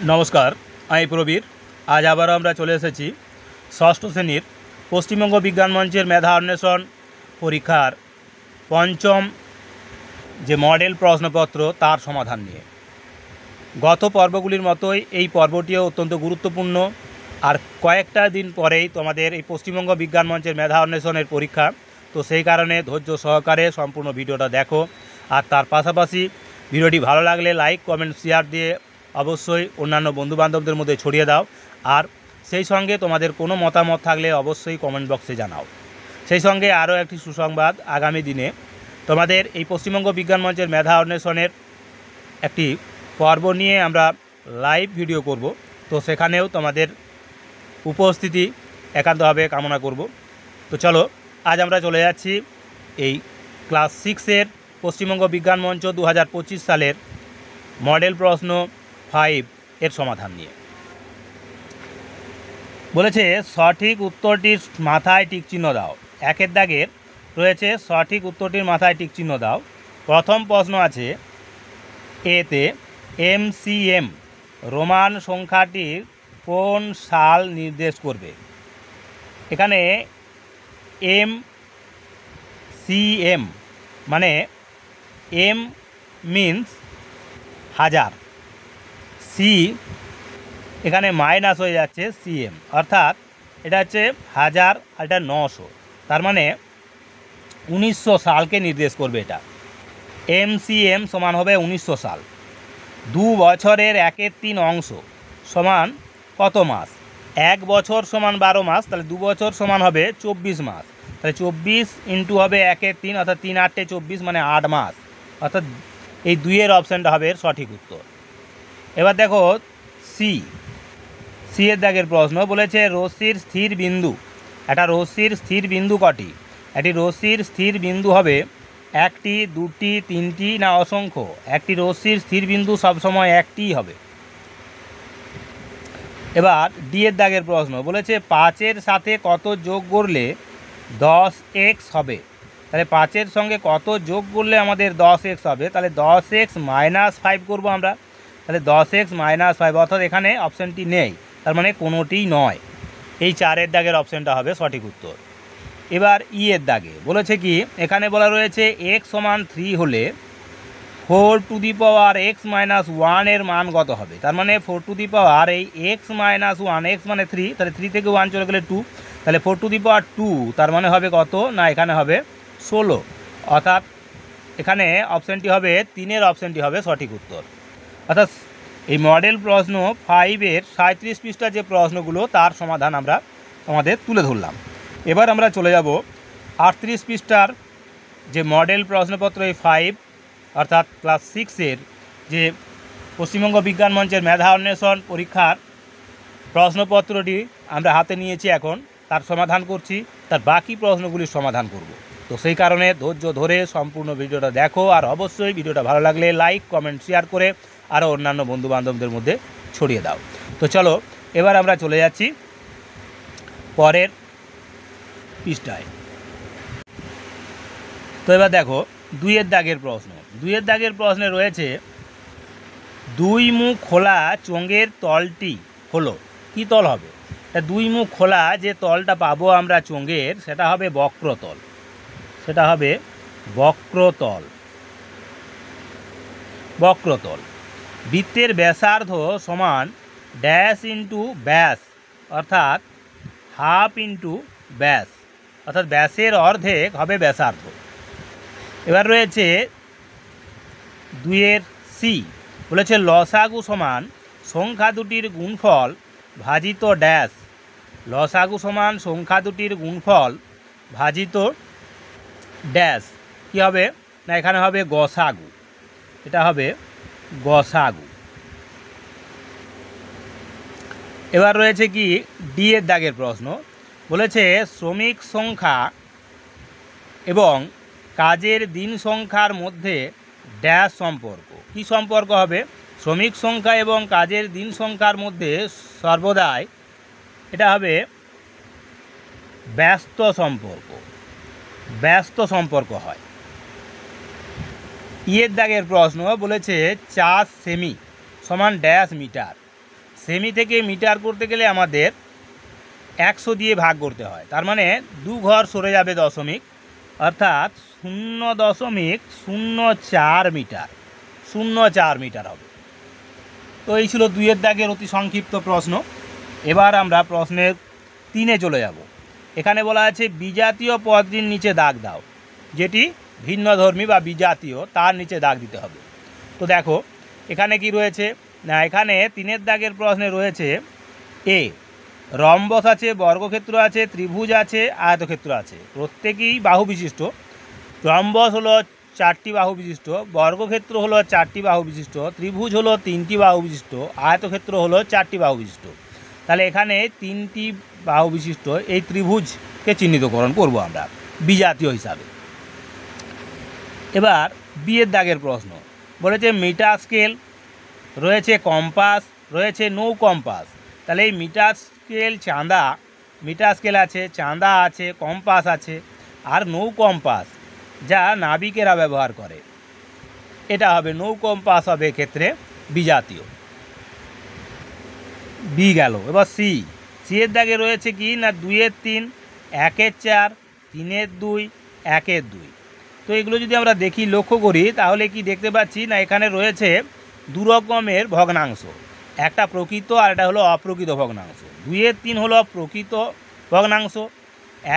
নমস্কার, আমি প্রবীর। আজ আবারও আমরা চলে এসেছি ষষ্ঠ শ্রেণীর পশ্চিমবঙ্গ বিজ্ঞান মঞ্চের মেধা অন্বেষণ পরীক্ষার পঞ্চম যে মডেল প্রশ্নপত্র তার সমাধান নিয়ে। গত পর্বগুলির মতোই এই পর্বটিও অত্যন্ত গুরুত্বপূর্ণ। আর কয়েকটা দিন পরেই তোমাদের এই পশ্চিমবঙ্গ বিজ্ঞান মঞ্চের মেধা অন্বেষণের পরীক্ষা, তো সেই কারণে ধৈর্য সহকারে সম্পূর্ণ ভিডিওটা দেখো। আর তার পাশাপাশি ভিডিওটি ভালো লাগলে লাইক, কমেন্ট, শেয়ার দিয়ে অবশ্যই অন্যান্য বন্ধুবান্ধবদের মধ্যে ছড়িয়ে দাও। আর সেই সঙ্গে তোমাদের কোনো মতামত থাকলে অবশ্যই কমেন্ট বক্সে জানাও। সেই সঙ্গে আরও একটি সুসংবাদ, আগামী দিনে তোমাদের এই পশ্চিমবঙ্গ বিজ্ঞান মঞ্চের মেধা অন্বেষণের একটি পর্ব নিয়ে আমরা লাইভ ভিডিও করব, তো সেখানেও তোমাদের উপস্থিতি একান্তভাবে কামনা করব। তো চলো, আজ আমরা চলে যাচ্ছি এই ক্লাস 6-এর পশ্চিমবঙ্গ বিজ্ঞান মঞ্চ 2025 সালের মডেল প্রশ্ন 5 এর সমাধান নিয়ে। বলেছে সঠিক উত্তরটির মাথায় টিকচিহ্ন দাও। একের দাগের রয়েছে সঠিক উত্তরটির মাথায় টিকচিহ্ন দাও। প্রথম প্রশ্ন আছে, এতে MCM রোমান সংখ্যাটির কোন সাল নির্দেশ করবে? এখানে MCM মানে M মিন্স হাজার, সি এখানে মাইনাস হয়ে যাচ্ছে CM, অর্থাৎ এটা হচ্ছে হাজার আর এটা 900, তার মানে 1900 সালকে নির্দেশ করবে। এটা MCM সমান হবে 1900 সাল। 2 বছরের 1/3 অংশ সমান কত মাস? 1 বছর সমান 12 মাস, তাহলে 2 বছর সমান হবে 24 মাস। তাহলে 24 ইন্টু হবে 1/3, অর্থাৎ 3 8 24 মানে 8 মাস, অর্থাৎ এই 2-এর অপশানটা হবে এর সঠিক উত্তর। এবার দেখো সি এর দাগের প্রশ্ন। বলেছে রশ্মির স্থির বিন্দু, একটা রশ্মির স্থির বিন্দু কটি? একটি রশ্মির স্থির বিন্দু হবে 1টি, 2টি, 3টি না অসংখ্য? একটি রশ্মির স্থির বিন্দু সবসময় একটিই হবে। এবার ডি এর দাগের প্রশ্ন। বলেছে 5-এর সাথে কত যোগ করলে 10x হবে? তাহলে 5-এর সঙ্গে কত যোগ করলে আমাদের 10x হবে? তাহলে 10x - 5 করবো আমরা। তাহলে 10x - 5, অর্থাৎ এখানে অপশানটি নেই, তার মানে কোনোটিই নয়। এই 4-এর দাগের অপশানটা হবে সঠিক উত্তর। এবার ই এর দাগে বলেছে কি, এখানে বলা রয়েছে x সমান 3 হলে 4 টু দি পাওয়ার x - 1 এর মান কত হবে? তার মানে 4 টু দি পাওয়ার এই x - 1, x মানে 3, তাহলে 3 থেকে 1 চলে গেলে 2, তাহলে 4 টু দি পাওয়ার 2, তার মানে হবে কত? না, এখানে হবে 16, অর্থাৎ এখানে অপশানটি হবে 3-এর অপশানটি হবে সঠিক উত্তর। অর্থাৎ এই মডেল প্রশ্ন 5-এর 37 পৃষ্ঠার যে প্রশ্নগুলো তার সমাধান আমরা আমাদের তুলে ধরলাম। এবার আমরা চলে যাব 38 পৃষ্ঠার যে মডেল প্রশ্নপত্র এই 5 অর্থাৎ ক্লাস 6-এর যে পশ্চিমবঙ্গ বিজ্ঞান মঞ্চের মেধা অন্বেষণ পরীক্ষার প্রশ্নপত্রটি আমরা হাতে নিয়েছি, এখন তার সমাধান করছি, তার বাকি প্রশ্নগুলির সমাধান করব। তো সেই কারণে ধৈর্য ধরে সম্পূর্ণ ভিডিওটা দেখো, আর অবশ্যই ভিডিওটা ভালো লাগলে লাইক, কমেন্ট, শেয়ার করে আরও অন্যান্য বন্ধুবান্ধবদের মধ্যে ছড়িয়ে দাও। তো চলো, এবার আমরা চলে যাচ্ছি পরের পৃষ্ঠায়। তো এবার দেখো 2-এর দাগের প্রশ্ন। 2-এর দাগের প্রশ্নে রয়েছে 2 মুখ খোলা চোঙের তলটি হলো কী তল হবে? 2 মুখ খোলা যে তলটা পাবো আমরা চোঙের, সেটা হবে বক্রতল। সেটা হবে বক্রতল। বক্রতল। বৃত্তের ব্যাসার্ধ সমান ড্যাশ ইন্টু ব্যাস, অর্থাৎ হাফ ইন্টু ব্যাস, অর্থাৎ ব্যাসের অর্ধেক হবে ব্যাসার্ধ। এবার রয়েছে 2-এর সি। বলেছে লসাগু সমান সংখ্যা দুটির গুণফল ভাজিত ড্যাশ। লসাগু সমান সংখ্যা দুটির গুণফল ভাজিত ড্যাশ কী হবে? না, এখানে হবে গসাগু। এটা হবে গসাগু। এবার রয়েছে কি ডি এর দাগের প্রশ্ন। বলেছে শ্রমিক সংখ্যা এবং কাজের দিন সংখ্যার মধ্যে ড্যাশ সম্পর্ক। কি সম্পর্ক হবে? শ্রমিক সংখ্যা এবং কাজের দিন সংখ্যার মধ্যে সর্বদাই এটা হবে ব্যস্ত সম্পর্ক। ব্যস্ত সম্পর্ক হয়। ইয়ের দাগের প্রশ্ন। বলেছে 4 সেমি সমান ড্যাশ মিটার। সেমি থেকে মিটার করতে গেলে আমাদের 100 দিয়ে ভাগ করতে হয়, তার মানে 2 ঘর সরে যাবে দশমিক, অর্থাৎ 0.04 মিটার, 0.4 মিটার হবে। তো এই ছিল 2-এর দাগের অতি সংক্ষিপ্ত প্রশ্ন। এবার আমরা প্রশ্নের 3-এ চলে যাব। এখানে বলা আছে বিজাতীয় পদটির নিচে দাগ দাও, যেটি ভিন্নধর্মী বা বিজাতীয় তার নিচে দাগ দিতে হবে। তো দেখো এখানে কি রয়েছে না, এখানে 3-এর দাগের প্রশ্নে রয়েছে এ রম্বস আছে, বর্গক্ষেত্র আছে, ত্রিভুজ আছে, আয়তক্ষেত্র আছে, প্রত্যেকেই বাহু বিশিষ্ট। রম্বস হলো 4টি বাহু বিশিষ্ট, বর্গক্ষেত্র হলো 4টি বাহু বিশিষ্ট, ত্রিভুজ হলো 3টি বাহু বিশিষ্ট, আয়তক্ষেত্র হলো 4টি বাহু বিশিষ্ট। তাহলে এখানে 3টি বাহু বিশিষ্ট এই ত্রিভুজকে চিহ্নিতকরণ করব আমরা বিজাতীয় হিসাবে। এবার বিয়ের দাগের প্রশ্ন বলেছে মিটার স্কেল রয়েছে, কম্পাস রয়েছে, নৌ কম্পাস। তাহলে এই মিটার স্কেল চাঁদা, মিটার স্কেল আছে, চাঁদা আছে, কম্পাস আছে, আর নৌ কম্পাস যা নাবিকেরা ব্যবহার করে, এটা হবে নৌ কম্পাস হবে ক্ষেত্রে বিজাতীয়। বি গেল। এবার সি, এর দাগে রয়েছে কি না 2-এর 3, 1-এর 4, 3-এর 2, 1-এর 2। তো এগুলো যদি আমরা দেখি লক্ষ্য করি তাহলে কি দেখতে পাচ্ছি না, এখানে রয়েছে 2 রকমের ভগ্নাংশ, একটা প্রকৃত আর এটা হলো অপ্রকৃত ভগ্নাংশ। 2-এর 3 হলো প্রকৃত ভগ্নাংশ,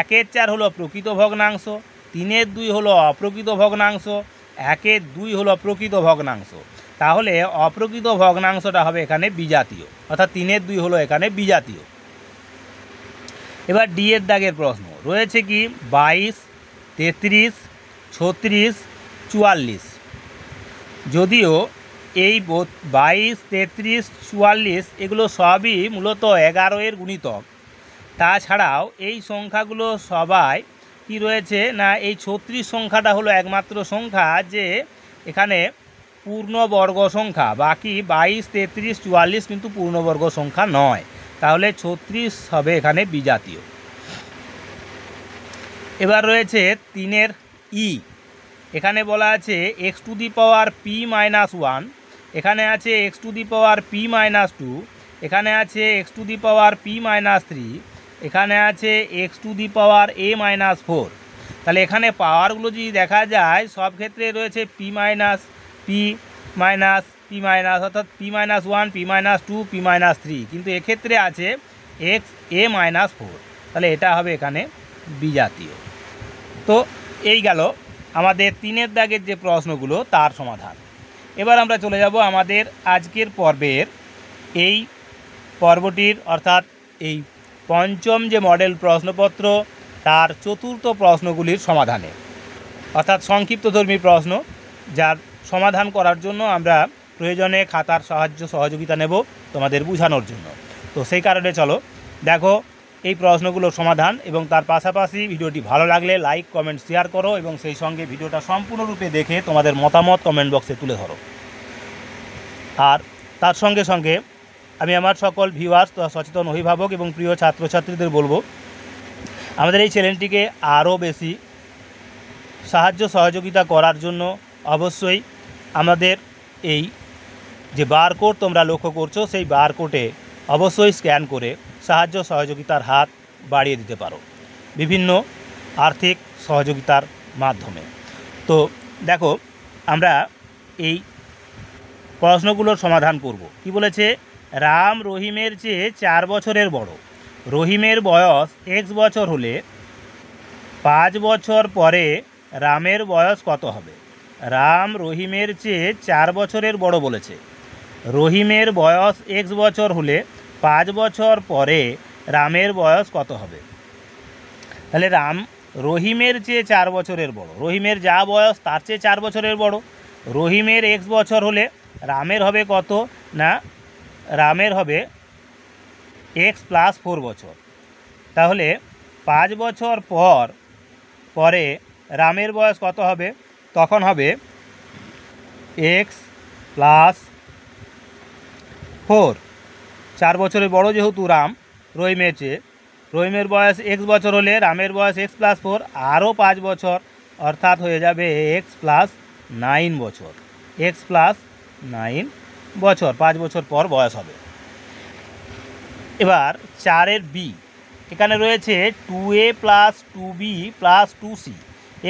1-এর 4 হলো প্রকৃত ভগ্নাংশ, 3-এর 2 হলো অপ্রকৃত ভগ্নাংশ, 1-এর 2 হলো প্রকৃত ভগ্নাংশ। তাহলে অপ্রকৃত ভগ্নাংশটা হবে এখানে বিজাতীয়, অর্থাৎ 3-এর 2 হলো এখানে বিজাতীয়। এবার ডি এর দাগের প্রশ্ন রয়েছে কি 22, 33, 36, 44। যদিও এই 22, 33, 44 এগুলো সবই মূলত 11-এর গুণিতক, তাছাড়াও এই সংখ্যাগুলো সবাই কি রয়েছে না, এই 36 সংখ্যাটা হলো একমাত্র সংখ্যা যে এখানে পূর্ণবর্গ সংখ্যা, বাকি 22, 33, 44 কিন্তু পূর্ণবর্গ সংখ্যা নয়। তাহলে 36 হবে এখানে বিজাতীয়। এবার রয়েছে 3-এর ই, এখানে বলা আছে x to the power p-1, এখানে আছে x to the power p-2, এখানে আছে x to the power p-3, এখানে আছে x to the power a-4। তাহলে এখানে পাওয়ারগুলো যদি দেখা যায় সব ক্ষেত্রে রয়েছে p মাইনাস অর্থাৎ p-1, p-2, p-3, কিন্তু এক্ষেত্রে আছে x a-4। তাহলে এটা হবে এখানে বিজাতীয়। তো এই গেল আমাদের 3-এর দাগের যে প্রশ্নগুলো তার সমাধান। এবার আমরা চলে যাব আমাদের আজকের পর্বের এই পর্বটির অর্থাৎ এই পঞ্চম যে মডেল প্রশ্নপত্র তার চতুর্থ প্রশ্নগুলির সমাধানে, অর্থাৎ সংক্ষিপ্তধর্মী প্রশ্ন, যার সমাধান করার জন্য আমরা প্রয়োজনে খাতার সহযোগিতা নেব তোমাদের বোঝানোর জন্য। তো সেই কারণে চলো দেখো এই প্রশ্নগুলোর সমাধান, এবং তার পাশাপাশি ভিডিওটি ভালো লাগলে লাইক, কমেন্ট, শেয়ার করো, এবং সেই সঙ্গে ভিডিওটা সম্পূর্ণরূপে দেখে তোমাদের মতামত কমেন্ট বক্সে তুলে ধরো। আর তার সঙ্গে সঙ্গে আমি আমার সকল ভিউয়ার্স, সচেতন অভিভাবক এবং প্রিয় ছাত্রছাত্রীদের বলবো, আমাদের এই চ্যানেলটিকে আরও বেশি সাহায্য সহযোগিতা করার জন্য অবশ্যই আমাদের এই যে বারকোড তোমরা লক্ষ্য করছো সেই বারকোডে অবশ্যই স্ক্যান করে সাহায্য সহযোগিতার হাত বাড়িয়ে দিতে পারো বিভিন্ন আর্থিক সহযোগিতার মাধ্যমে। তো দেখো আমরা এই প্রশ্নগুলোর সমাধান করব। কি বলেছে, রাম রহিমের চেয়ে 4 বছরের বড়, রহিমের বয়স x বছর হলে 5 বছর পরে রামের বয়স কত হবে? রাম রহিমের চেয়ে 4 বছরের বড় বলেছে, রহিমের বয়স x বছর হলে 5 বছর পরে রামের বয়স কত হবে? তাহলে রাম রহিমের চেয়ে 4 বছরের বড়, রহিমের যা বয়স তার চেয়ে 4 বছরের বড়, রহিমের x বছর হলে রামের হবে কত না, রামের হবে x + 4 বছর। তাহলে 5 বছর পরে রামের বয়স কত হবে? তখন হবে x + 4। 4 বছরের বড় যেহেতু রাম রহিমের চেয়ে, রহিমের বয়স x বছর হলে রামের বয়স x + 4 আরও 5 বছর, অর্থাৎ হয়ে যাবে x + 9 বছর, x + 9 বছর, 5 বছর পর বয়স হবে। এবার 4-এর বি, এখানে রয়েছে 2a plus 2b plus 2c,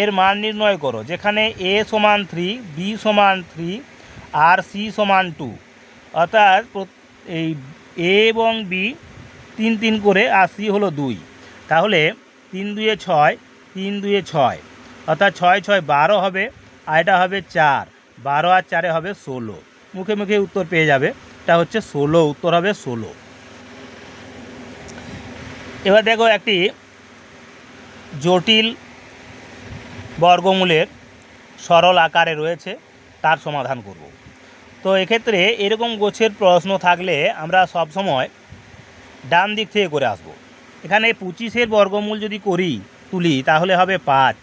এর মান নির্ণয় করো, যেখানে a সমান 3, b সমান 3 আর c সমান 2, অর্থাৎ এই a এবং b 3 করে আর c হলো 2, তাহলে 3 2 6, 3 2 6, অর্থাৎ 6 6 12 হবে, আর এটা হবে 4, 12 আর 4 হবে 16, মুখে মুখে উত্তর পেয়ে যাবে, এটা হচ্ছে 16, উত্তর হবে 16। এবার দেখো একটি জটিল বর্গমূলের সরল আকারে রয়েছে, তার সমাধান করব। তো এক্ষেত্রে এরকম গোছের প্রশ্ন থাকলে আমরা সব সময় ডান দিক থেকে করে আসব। এখানে 25-এর বর্গমূল যদি তুলি তাহলে হবে 5,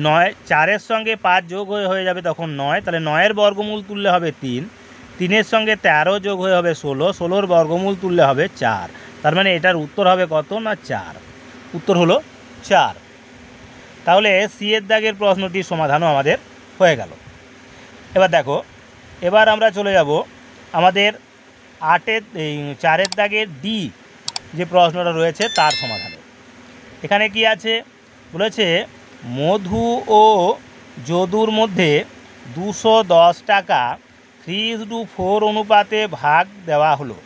9, 4-এর সঙ্গে 5 যোগ হয়ে যাবে তখন 9, তাহলে 9-এর বর্গমূল তুললে হবে 3, 3-এর সঙ্গে 13 যোগ হয়ে হবে 16, 16-র বর্গমূল তুললে হবে 4, তার মানে এটার উত্তর হবে কত না 4, উত্তর হলো 4। তাহলে সি-এর দাগের প্রশ্নটির সমাধানও আমাদের হয়ে গেল। এবার দেখো, এবার আমরা চলে যাব আমাদের 4-এর দাগের ডি যে প্রশ্নটা রয়েছে তার সমাধানে। এখানে কি আছে বলেছে, মধু ও যদুর মধ্যে 210 টাকা 3:4 অনুপাতে ভাগ দেওয়া হলো,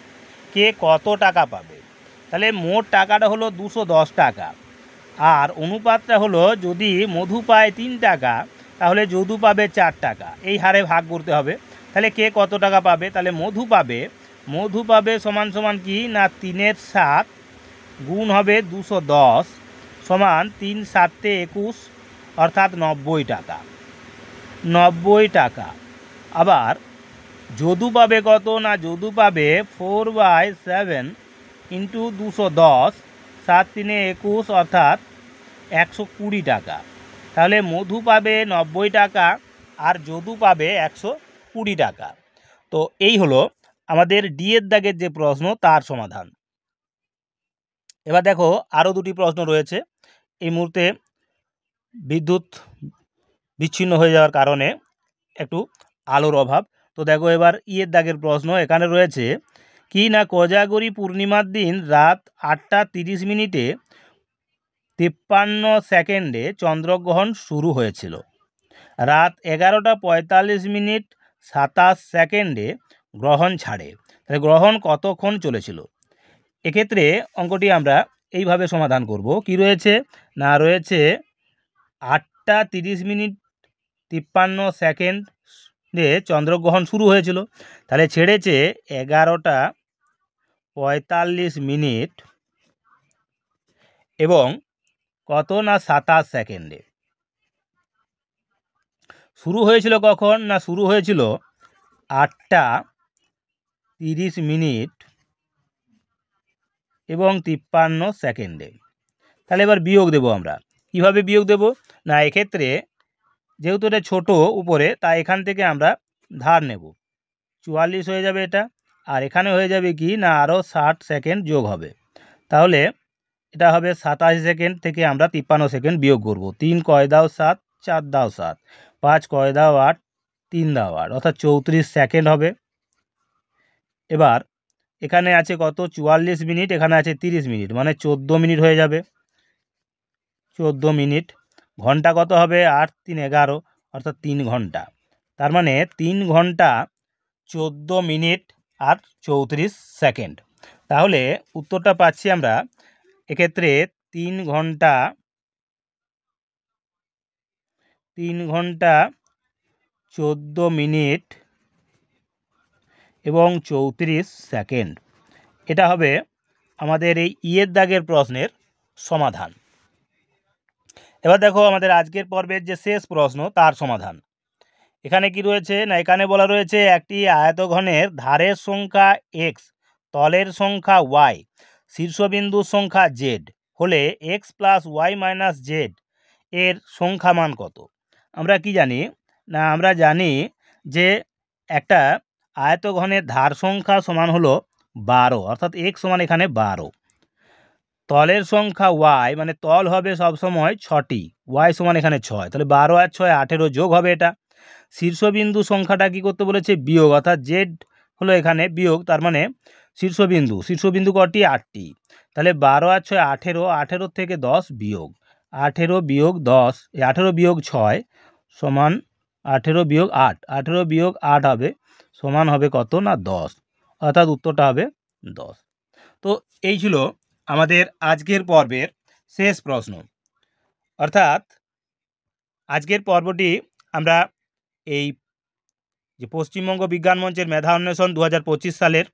কে কত টাকা পাবে? তাহলে মোট টাকাটা হলো 210 টাকা, আর অনুপাতটা হলো যদি মধু পায় 3 টাকা তাহলে যদু পাবে 4 টাকা, এই হারে ভাগ করতে হবে। তাহলে কে কত টাকা পাবে? তাহলে মধু পাবে সমান সমান কি না 3-এর 7 গুণ হবে 210 সমান 3 7 21, অর্থাৎ 90 টাকা, 90 টাকা। আবার যদু পাবে কত না যদু পাবে 4/7 ইন্টু 210, 7 3 21, অর্থাৎ 120 টাকা। তাহলে মধু পাবে 90 টাকা আর যদু পাবে 120 টাকা। তো এই হলো আমাদের ডি-এর দাগের যে প্রশ্ন তার সমাধান। এবার দেখো আরও দুটি প্রশ্ন রয়েছে, এই মুহূর্তে বিদ্যুৎ বিচ্ছিন্ন হয়ে যাওয়ার কারণে একটু আলোর অভাব। তো দেখো এবার ই-এর দাগের প্রশ্ন, এখানে রয়েছে কি না কোজাগরী পূর্ণিমার দিন রাত 8টা 30 মিনিটে 53 সেকেন্ডে চন্দ্রগ্রহণ শুরু হয়েছিল, রাত 11টা 45 মিনিট 27 সেকেন্ডে গ্রহণ ছাড়ে, তাহলে গ্রহণ কতক্ষণ চলেছিল? এক্ষেত্রে অঙ্কটি আমরা এইভাবে সমাধান করব। কি রয়েছে না রয়েছে 8টা 30 মিনিট 53 সেকেন্ডে চন্দ্রগ্রহণ শুরু হয়েছিল, তাহলে ছেড়েছে 11টা 45 মিনিট এবং কত না 27 সেকেন্ডে। শুরু হয়েছিল কখন না শুরু হয়েছিল 8টা 30 মিনিট এবং 53 সেকেন্ডে। তাহলে এবার বিয়োগ দেব আমরা। কিভাবে বিয়োগ দেব না এক্ষেত্রে যেহেতু এটা ছোটো উপরে, তাই এখান থেকে আমরা ধার নেব, 44 হয়ে যাবে এটা, আর এখানে হয়ে যাবে কি না আরও 60 সেকেন্ড যোগ হবে, তাহলে এটা হবে 87 সেকেন্ড থেকে আমরা 53 সেকেন্ড বিয়োগ করব। 3 কয় দাও 7, 4 দাও 7, 5 কয় দাও 8, 3 দাও 8, অর্থাৎ 34 সেকেন্ড হবে। এবার এখানে আছে কত 44 মিনিট, এখানে আছে 30 মিনিট, মানে 14 মিনিট হয়ে যাবে, 14 মিনিট। ঘন্টা কত হবে 8 3 11, অর্থাৎ 3 ঘন্টা, তার মানে 3 ঘন্টা 14 মিনিট আর 34 সেকেন্ড। তাহলে উত্তরটা পাচ্ছি আমরা এক্ষেত্রে 3 ঘন্টা 14 মিনিট এবং 34 সেকেন্ড। এটা হবে আমাদের এই ই-এর দাগের প্রশ্নের সমাধান। এবার দেখো আমাদের আজকের পর্বের যে শেষ প্রশ্ন তার সমাধান। এখানে কি রয়েছে না এখানে বলা রয়েছে একটি আয়তঘনের ধারের সংখ্যা x, তলের সংখ্যা y, শীর্ষবিন্দুর সংখ্যা z হলে x plus Y minus Z এর সংখ্যা মান কত? আমরা কি জানি না আমরা জানি যে একটা আয়তঘনের ধার সংখ্যা সমান হলো 12, অর্থাৎ x সমান এখানে 12, তলের সংখ্যা y মানে তল হবে সবসময় 6টি, y সমান এখানে 6, তাহলে 12 আর 6 18 যোগ হবে এটা। শীর্ষবিন্দু সংখ্যাটা কি করতে বলেছে বিয়োগ, অর্থাৎ জেড হলো এখানে বিয়োগ, তার মানে শীর্ষবিন্দু কটি? 8টি। তাহলে 12 আর 6 18, 18 থেকে 10 বিয়োগ, 18 বিয়োগ 10, 18 বিয়োগ 6 সমান 18 বিয়োগ 8, 18 বিয়োগ 8 হবে সমান হবে কত না 10, অর্থাৎ উত্তরটা হবে 10। তো এই ছিল আমাদের আজকের পর্বের শেষ প্রশ্ন। অর্থাৎ আজকের পর্বটি আমরা এই যে পশ্চিমবঙ্গ বিজ্ঞান মঞ্চের মেধা অন্বেষণ 2025 সালের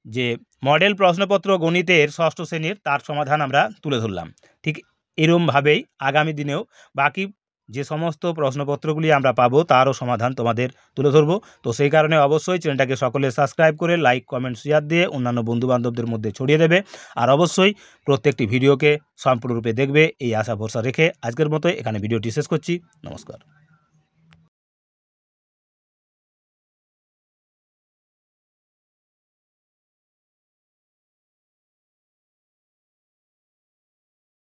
যে মডেল প্রশ্নপত্র গণিতের ষষ্ঠ শ্রেণীর তার সমাধান আমরা তুলে ধরলাম। ঠিক এরমভাবেই আগামী দিনেও বাকি যে সমস্ত প্রশ্নপত্রগুলি আমরা পাবো তারও সমাধান তোমাদের তুলে ধরবো। তো সেই কারণে অবশ্যই চ্যানেলটাকে সকলে সাবস্ক্রাইব করে লাইক কমেন্ট শেয়ার দিয়ে অন্যান্য বন্ধুবান্ধবদের মধ্যে ছড়িয়ে দেবে। আর অবশ্যই প্রত্যেকটি ভিডিওকে সম্পূর্ণরূপে দেখবে এই আশা ভরসা রেখে আজকের মতো এখানে ভিডিওটি শেষ করছি। নমস্কার।